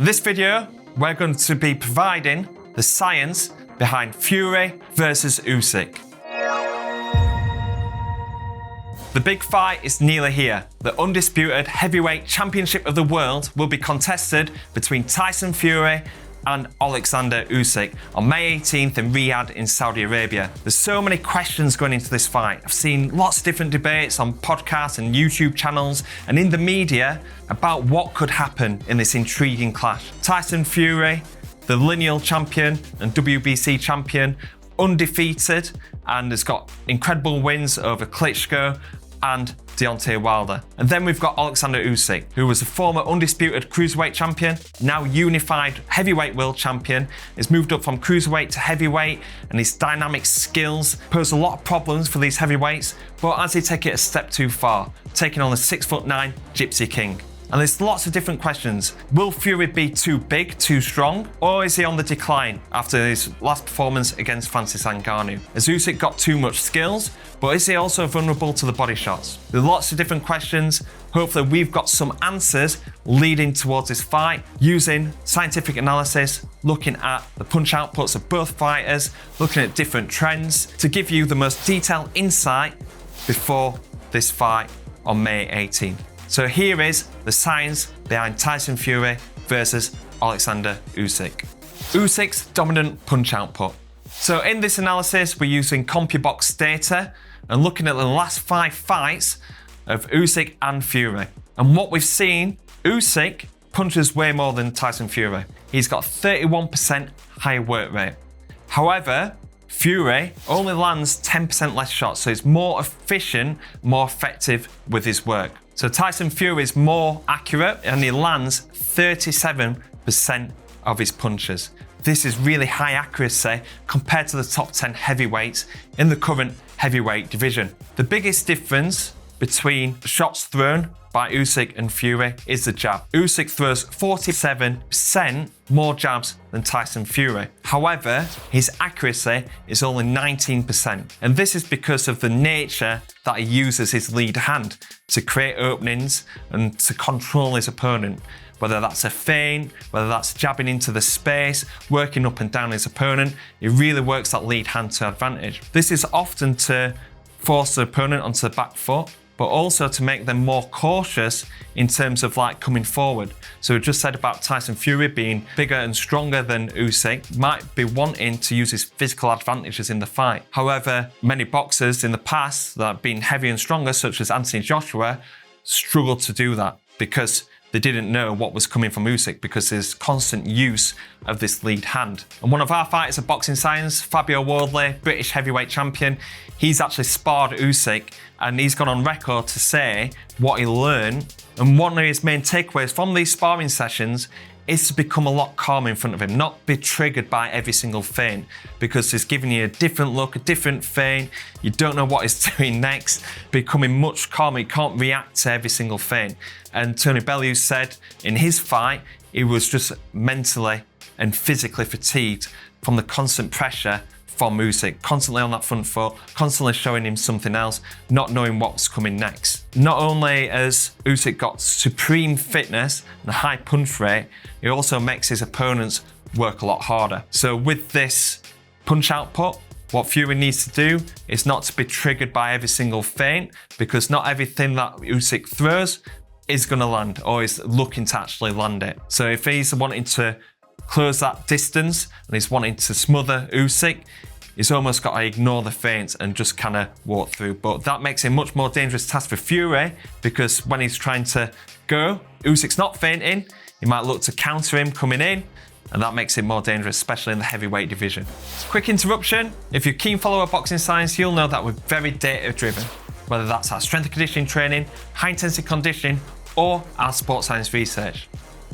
In this video, we're going to be providing the science behind Fury versus Usyk. The big fight is nearly here. The Undisputed Heavyweight Championship of the World will be contested between Tyson Fury and Oleksandr Usyk on May 18th in Riyadh in Saudi Arabia. There's so many questions going into this fight. I've seen lots of different debates on podcasts and YouTube channels and in the media about what could happen in this intriguing clash. Tyson Fury, the lineal champion and WBC champion, undefeated and has got incredible wins over Klitschko and Deontay Wilder. And then we've got Oleksandr Usyk, who was a former undisputed cruiserweight champion, now unified heavyweight world champion, has moved up from cruiserweight to heavyweight, and his dynamic skills pose a lot of problems for these heavyweights, but as they take it a step too far, taking on the 6'9" Gypsy King. And there's lots of different questions. Will Fury be too big, too strong? Or is he on the decline after his last performance against Francis Ngannou? Has Usyk got too much skills? But is he also vulnerable to the body shots? There are lots of different questions. Hopefully we've got some answers leading towards this fight using scientific analysis, looking at the punch outputs of both fighters, looking at different trends to give you the most detailed insight before this fight on May 18th. So here is the science behind Tyson Fury versus Oleksandr Usyk. Usyk's dominant punch output. So in this analysis, we're using CompuBox data and looking at the last 5 fights of Usyk and Fury. And what we've seen, Usyk punches way more than Tyson Fury. He's got 31% higher work rate. However, Fury only lands 10% less shots, so he's more efficient, more effective with his work. So Tyson Fury is more accurate and he lands 37% of his punches. This is really high accuracy compared to the top 10 heavyweights in the current heavyweight division. The biggest difference between shots thrown by Usyk and Fury is the jab. Usyk throws 47% more jabs than Tyson Fury. However, his accuracy is only 19%. And this is because of the nature that he uses his lead hand to create openings and to control his opponent. Whether that's a feint, whether that's jabbing into the space, working up and down his opponent, it really works that lead hand to advantage. This is often to force the opponent onto the back foot, but also to make them more cautious in terms of coming forward. So we just said about Tyson Fury being bigger and stronger than Usyk, might be wanting to use his physical advantages in the fight. However, many boxers in the past that have been heavier and stronger, such as Anthony Joshua, struggled to do that because they didn't know what was coming from Usyk because there's constant use of this lead hand. And one of our fighters of Boxing Science, Fabio Wardley, British heavyweight champion, he's actually sparred Usyk and he's gone on record to say what he learned. And one of his main takeaways from these sparring sessions is to become a lot calmer in front of him, not be triggered by every single feint, because it's giving you a different look, a different feint, you don't know what he's doing next, becoming much calmer, you can't react to every single feint. And Tony Bellew said in his fight, he was just mentally and physically fatigued from the constant pressure from Usyk, constantly on that front foot, constantly showing him something else, not knowing what's coming next. Not only has Usyk got supreme fitness and a high punch rate, he also makes his opponents work a lot harder. So with this punch output, what Fury needs to do is not to be triggered by every single feint, because not everything that Usyk throws is going to land or is looking to actually land it. So if he's wanting to close that distance and he's wanting to smother Usyk, he's almost got to ignore the feints and just kind of walk through. But that makes it a much more dangerous task for Fury, because when he's trying to go, Usyk's not feinting, he might look to counter him coming in, and that makes it more dangerous, especially in the heavyweight division. Quick interruption. If you're a keen follower of Boxing Science, you'll know that we're very data driven, whether that's our strength and conditioning training, high intensity conditioning, or our sports science research.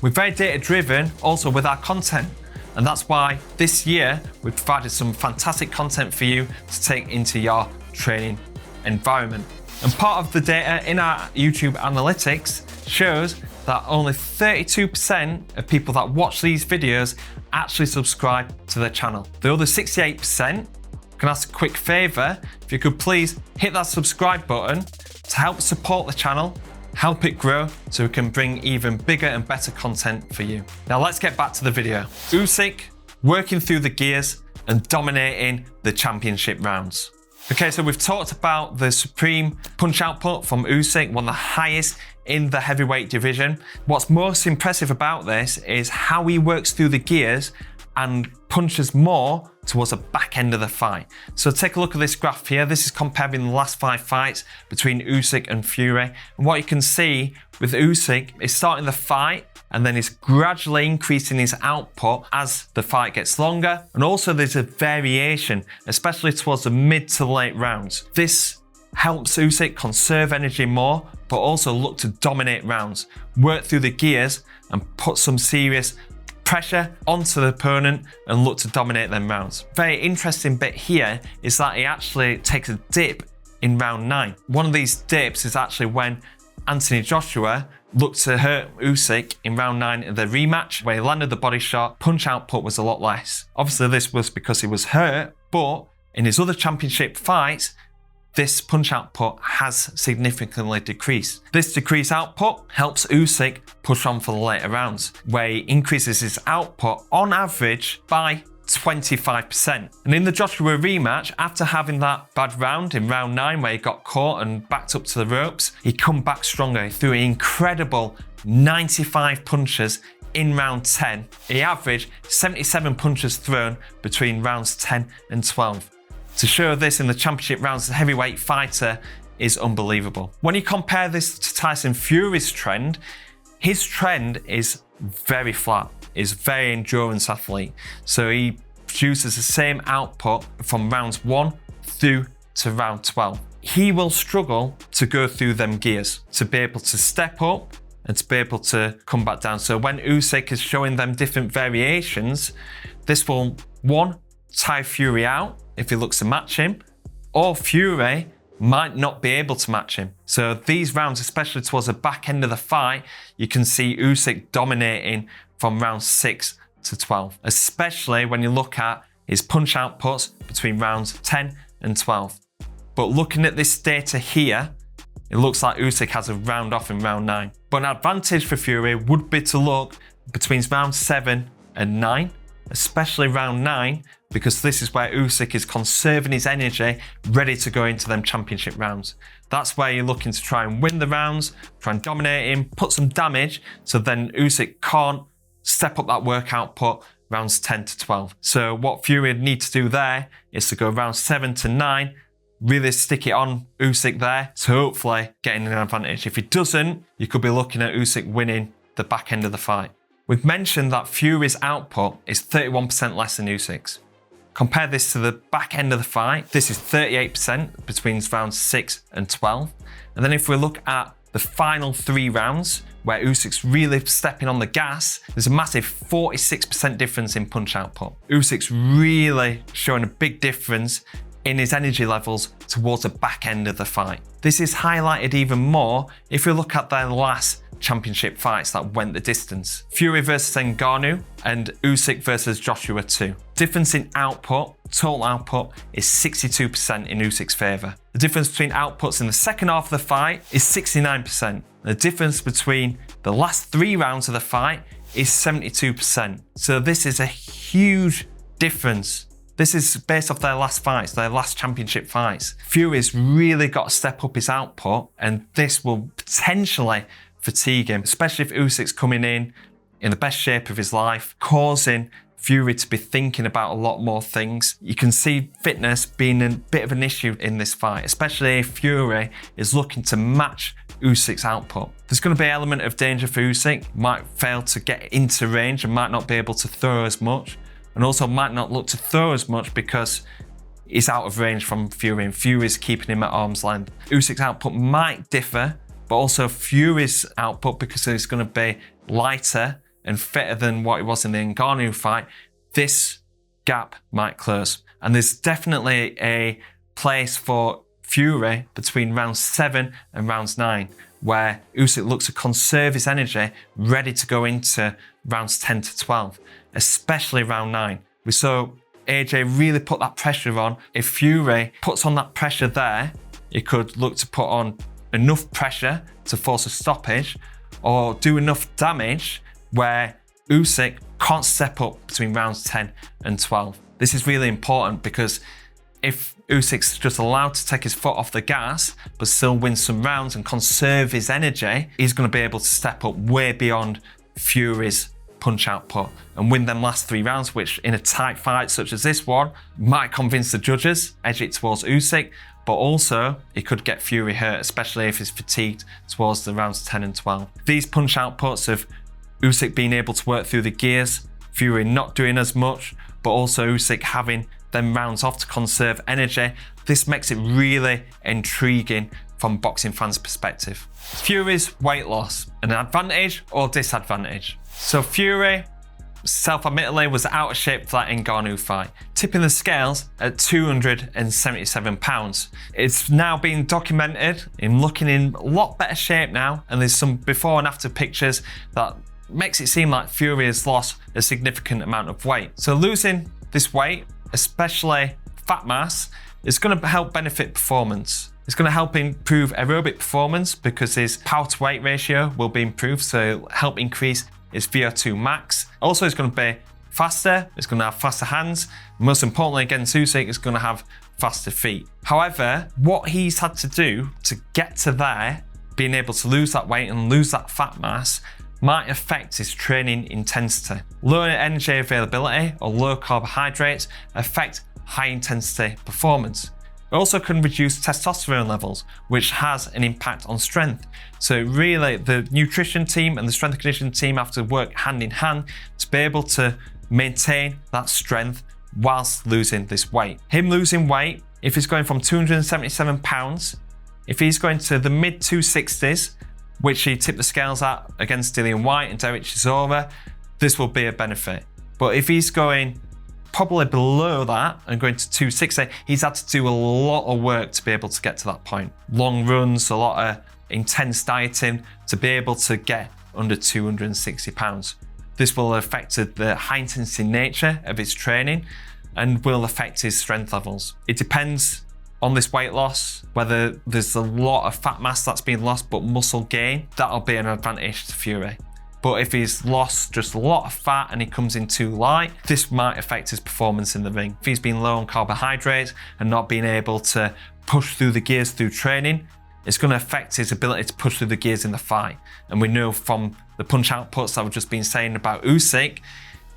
We're very data driven also with our content. And that's why this year we've provided some fantastic content for you to take into your training environment. And part of the data in our YouTube analytics shows that only 32% of people that watch these videos actually subscribe to the channel. The other 68%, can ask a quick favor, if you could please hit that subscribe button to help support the channel help it grow so we can bring even bigger and better content for you. Now let's get back to the video. Usyk working through the gears and dominating the championship rounds. Okay, so we've talked about the supreme punch output from Usyk, one of the highest in the heavyweight division. What's most impressive about this is how he works through the gears and punches more towards the back end of the fight. So take a look at this graph here. This is comparing the last 5 fights between Usyk and Fury. And what you can see with Usyk is starting the fight and then he's gradually increasing his output as the fight gets longer. And also there's a variation, especially towards the mid to late rounds. This helps Usyk conserve energy more, but also look to dominate rounds, work through the gears and put some serious pressure onto the opponent and look to dominate them rounds. Very interesting bit here is that he actually takes a dip in round 9. One of these dips is actually when Anthony Joshua looked to hurt Usyk in round 9 of the rematch, where he landed the body shot. Punch output was a lot less. Obviously this was because he was hurt, but in his other championship fights, this punch output has significantly decreased. This decreased output helps Usyk push on for the later rounds, where he increases his output on average by 25%. And in the Joshua rematch, after having that bad round in round 9 where he got caught and backed up to the ropes, he come back stronger. He threw an incredible 95 punches in round 10. He averaged 77 punches thrown between rounds 10 and 12. To show this in the championship rounds, the heavyweight fighter is unbelievable. When you compare this to Tyson Fury's trend, his trend is very flat. He's a very endurance athlete. So he produces the same output from rounds 1 through to round 12. He will struggle to go through them gears, to be able to step up and to be able to come back down. So when Usyk is showing them different variations, this will, 1, tire Fury out if he looks to match him, or Fury might not be able to match him. So these rounds, especially towards the back end of the fight, you can see Usyk dominating from round 6 to 12, especially when you look at his punch outputs between rounds 10 and 12. But looking at this data here, it looks like Usyk has a round off in round 9. But an advantage for Fury would be to look between round 7 and 9, especially round 9, because this is where Usyk is conserving his energy, ready to go into them championship rounds. That's where you're looking to try and win the rounds, try and dominate him, put some damage, so then Usyk can't step up that work output rounds 10 to 12. So what Fury would need to do there is to go rounds 7 to 9, really stick it on Usyk there to hopefully getting an advantage. If he doesn't, you could be looking at Usyk winning the back end of the fight. We've mentioned that Fury's output is 31% less than Usyk's. Compare this to the back end of the fight. This is 38% between rounds 6 and 12. And then if we look at the final 3 rounds, where Usyk's really stepping on the gas, there's a massive 46% difference in punch output. Usyk's really showing a big difference in his energy levels towards the back end of the fight. This is highlighted even more if we look at their last championship fights that went the distance. Fury versus Ngannou and Usyk versus Joshua 2. Difference in output, total output, is 62% in Usyk's favour. The difference between outputs in the second half of the fight is 69%. The difference between the last 3 rounds of the fight is 72%. So this is a huge difference. This is based off their last fights, their last championship fights. Fury's really got to step up his output, and this will potentially fatigue him, especially if Usyk's coming in the best shape of his life, causing Fury to be thinking about a lot more things. You can see fitness being a bit of an issue in this fight, especially if Fury is looking to match Usyk's output. There's going to be an element of danger for Usyk, might fail to get into range and might not be able to throw as much, and also might not look to throw as much because he's out of range from Fury and Fury's keeping him at arm's length. Usyk's output might differ, but also Fury's output, because it's going to be lighter and fitter than what it was in the Ngannou fight, this gap might close. And there's definitely a place for Fury between rounds 7 and rounds 9, where Usyk looks to conserve his energy, ready to go into rounds 10 to 12, especially round 9. We saw AJ really put that pressure on. If Fury puts on that pressure there, he could look to put on enough pressure to force a stoppage or do enough damage where Usyk can't step up between rounds 10 and 12. This is really important because if Usyk's just allowed to take his foot off the gas but still win some rounds and conserve his energy, he's going to be able to step up way beyond Fury's punch output and win them last 3 rounds, which in a tight fight such as this one might convince the judges, edge it towards Usyk, but also it could get Fury hurt, especially if he's fatigued towards the rounds 10 and 12. These punch outputs of Usyk being able to work through the gears, Fury not doing as much, but also Usyk having them rounds off to conserve energy, this makes it really intriguing from boxing fans' perspective. Fury's weight loss, an advantage or disadvantage? So Fury, self-admittedly, was out of shape for that Ngannou fight, tipping the scales at 277 pounds. It's now been documented in looking in a lot better shape now, and there's some before and after pictures that makes it seem like Fury has lost a significant amount of weight. So losing this weight, especially fat mass, is going to help benefit performance. It's going to help improve aerobic performance because his power to weight ratio will be improved, so it'll help increase his VO2 max. Also, it's going to be faster, it's going to have faster hands, and most importantly against Usyk, it's going to have faster feet. However, what he's had to do to get to there, being able to lose that weight and lose that fat mass, might affect his training intensity. Low energy availability or low carbohydrates affect high intensity performance. It also can reduce testosterone levels, which has an impact on strength. So really, the nutrition team and the strength and conditioning team have to work hand in hand to be able to maintain that strength whilst losing this weight. Him losing weight, if he's going from 277 pounds, if he's going to the mid 260s, which he tipped the scales at against Dillian Whyte and Derek Chisora, this will be a benefit. But if he's going probably below that and going to 260, he's had to do a lot of work to be able to get to that point. Long runs, a lot of intense dieting to be able to get under 260 pounds. This will affect the high intensity nature of his training and will affect his strength levels. It depends on this weight loss, whether there's a lot of fat mass that's being lost but muscle gain, that'll be an advantage to Fury. But if he's lost just a lot of fat and he comes in too light, this might affect his performance in the ring. If he's been low on carbohydrates and not being able to push through the gears through training, it's going to affect his ability to push through the gears in the fight. And we know from the punch outputs that we've just been saying about Usyk,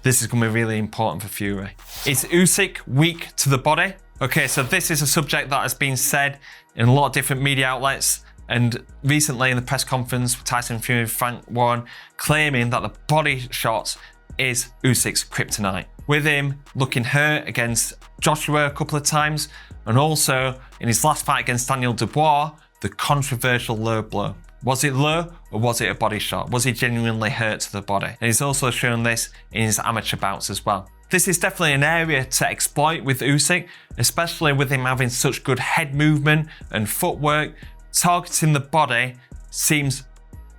this is going to be really important for Fury. Is Usyk weak to the body? Okay, so this is a subject that has been said in a lot of different media outlets, and recently in the press conference with Tyson Fury and Frank Warren claiming that the body shot is Usyk's kryptonite, with him looking hurt against Joshua a couple of times, and also in his last fight against Daniel Dubois, the controversial low blow. Was it low or was it a body shot? Was he genuinely hurt to the body? And he's also shown this in his amateur bouts as well. This is definitely an area to exploit with Usyk, especially with him having such good head movement and footwork. Targeting the body seems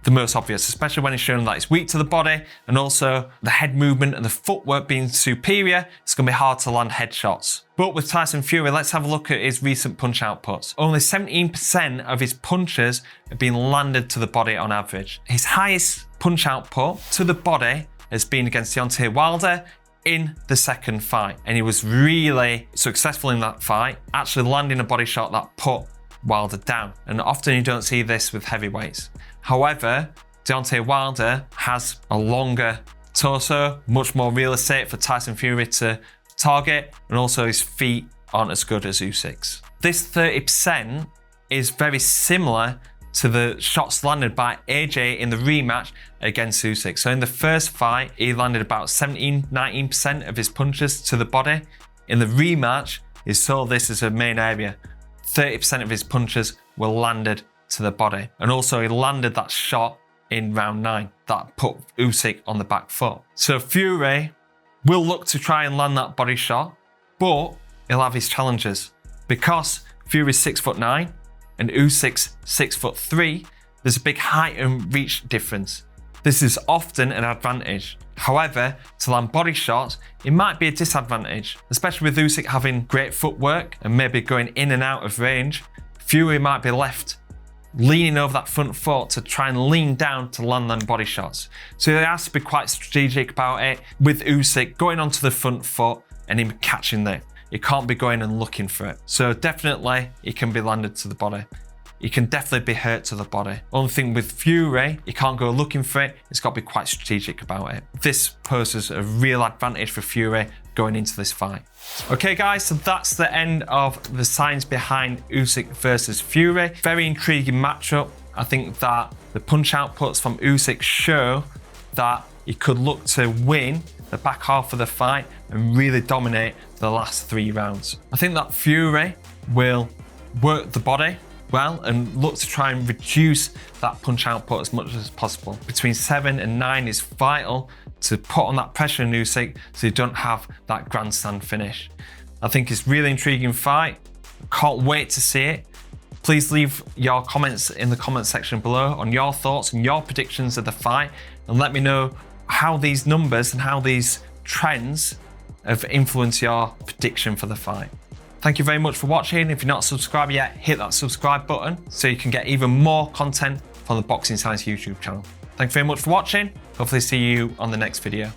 the most obvious, especially when he's shown that it's weak to the body, and also the head movement and the footwork being superior, it's going to be hard to land headshots. But with Tyson Fury, let's have a look at his recent punch outputs. Only 17% of his punches have been landed to the body on average. His highest punch output to the body has been against Deontay Wilder in the second fight, and he was really successful in that fight, actually landing a body shot that put Wilder down. And often you don't see this with heavyweights. However, Deontay Wilder has a longer torso, much more real estate for Tyson Fury to target, and also his feet aren't as good as Usyk's. This 30% is very similar to the shots landed by AJ in the rematch against Usyk. So in the first fight, he landed about 19% of his punches to the body. In the rematch, he saw this as a main area. 30% of his punches were landed to the body. And also he landed that shot in round 9 that put Usyk on the back foot. So Fury will look to try and land that body shot, but he'll have his challenges. Because Fury's 6'9" and Usyk's 6'3", there's a big height and reach difference. This is often an advantage. However, to land body shots, it might be a disadvantage, especially with Usyk having great footwork and maybe going in and out of range. Fury might be left leaning over that front foot to try and lean down to land on body shots. So he has to be quite strategic about it, with Usyk going onto the front foot and him catching it. You can't be going and looking for it. So definitely he can be landed to the body. He can definitely be hurt to the body. Only thing with Fury, you can't go looking for it. It's got to be quite strategic about it. This poses a real advantage for Fury going into this fight. Okay guys, so that's the end of the science behind Usyk versus Fury. Very intriguing matchup. I think that the punch outputs from Usyk show that he could look to win the back half of the fight and really dominate the last 3 rounds. I think that Fury will work the body well and look to try and reduce that punch output as much as possible. Between 7 and 9 is vital to put on that pressure on Usyk so you don't have that grandstand finish. I think it's a really intriguing fight. Can't wait to see it. Please leave your comments in the comment section below on your thoughts and your predictions of the fight, and let me know how these numbers and how these trends have influenced your prediction for the fight. Thank you very much for watching. If you're not subscribed yet, hit that subscribe button so you can get even more content from the Boxing Science YouTube channel. Thank you very much for watching. Hopefully see you on the next video.